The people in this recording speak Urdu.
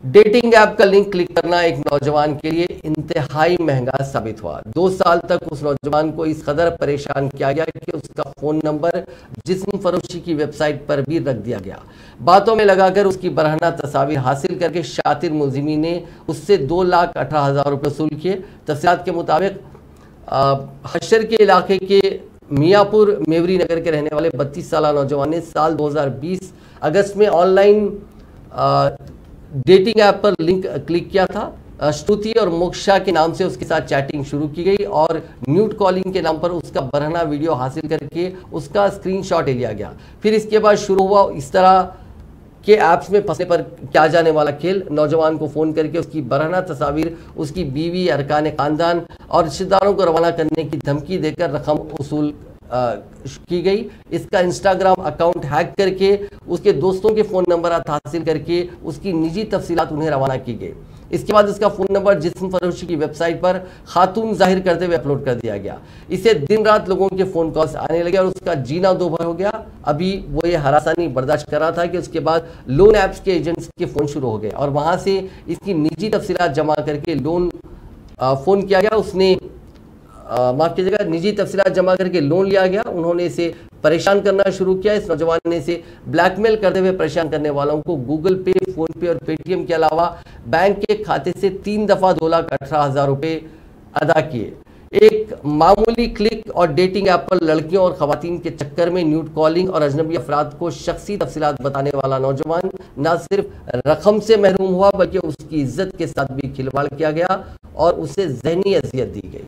ڈیٹنگ ایپ کا لنک کلک کرنا ایک نوجوان کے لیے انتہائی مہنگا ثابت ہوا۔ 2 سال تک اس نوجوان کو اس قدر پریشان کیا گیا کہ اس کا فون نمبر جسم فروشی کی ویب سائٹ پر بھی رکھ دیا گیا۔ باتوں میں لگا کر اس کی برہنہ تصاویر حاصل کر کے شاطر ملزمین نے اس سے 2,18,000 روپے وصول کیے۔ تفصیلات کے مطابق حشر کے علاقے کے میاں پور میوری نگر کے رہنے والے 32 سالہ نوجوان نے سال 2020 اگست میں on line dating app per link click کیا تھا۔ شروتی اور موکشا کے نام سے اس کے ساتھ چیٹنگ شروع کی گئی اور نیوڈ کالنگ کے نام پر اس کا برہنہ ویڈیو حاصل کر کے اس کا اسکرین شاٹ لیا گیا۔ پھر اس کے بعد شروع ہوا اس طرح کے ایپس میں پھنسنے پر کیا جانے والا کھیل۔ نوجوان کو فون کر کے اس کی برہنہ تصاویر، اس کی بیوی، ارکان خاندان اور رشتہ داروں کو روانہ کرنے کی دھمکی دے کر رقم وصول کی گئی۔ اس کا انسٹاگرام اکاؤنٹ ہیک کر کے اس کے دوستوں کے فون نمبرات حاصل کر کے اس کی نجی تفصیلات انہیں روانہ کی گئی۔ اس کے بعد اس کا فون نمبر جسم فروشی کی ویب سائٹ پر خاتون ظاہر کرتے ہوئے اپلوڈ کر دیا گیا۔ اسے دن رات لوگوں کے فون کالز آنے لگے اور اس کا جینا دوبھر ہو گیا۔ ابھی وہ یہ ہراسانی برداشت کر رہا تھا کہ اس کے بعد لون ایپس کے ایجنٹس کے فون شروع ہو گئے اور وہاں سے اس کی نجی تفصیلات جمع کر کے فون کیا گیا۔ اس نے معاف کیجیے گا نجی تفصیلات جمع کر کے لون لیا گیا۔ انہوں نے اسے پریشان کرنا شروع کیا۔ اس نوجوان نے اسے بلیک میل کرتے ہوئے پریشان کرنے والوں کو گوگل پے، فون پے اور پے ٹی ایم کے علاوہ بینک کے کھاتے سے 3 دفعہ 2,18,000 روپے ادا کیے۔ ایک معمولی کلک اور ڈیٹنگ ایپ پر لڑکیوں اور خواتین کے چکر میں نیوڈ کالنگ اور اجنبی افراد کو شخصی تفصیلات بتانے والا نوجوان نہ صرف رقم سے محروم ہوا بلکہ اس کی عزت کے ساتھ بھی کھلواڑ کیا گیا اور اسے ذہنی اذیت دی گئی۔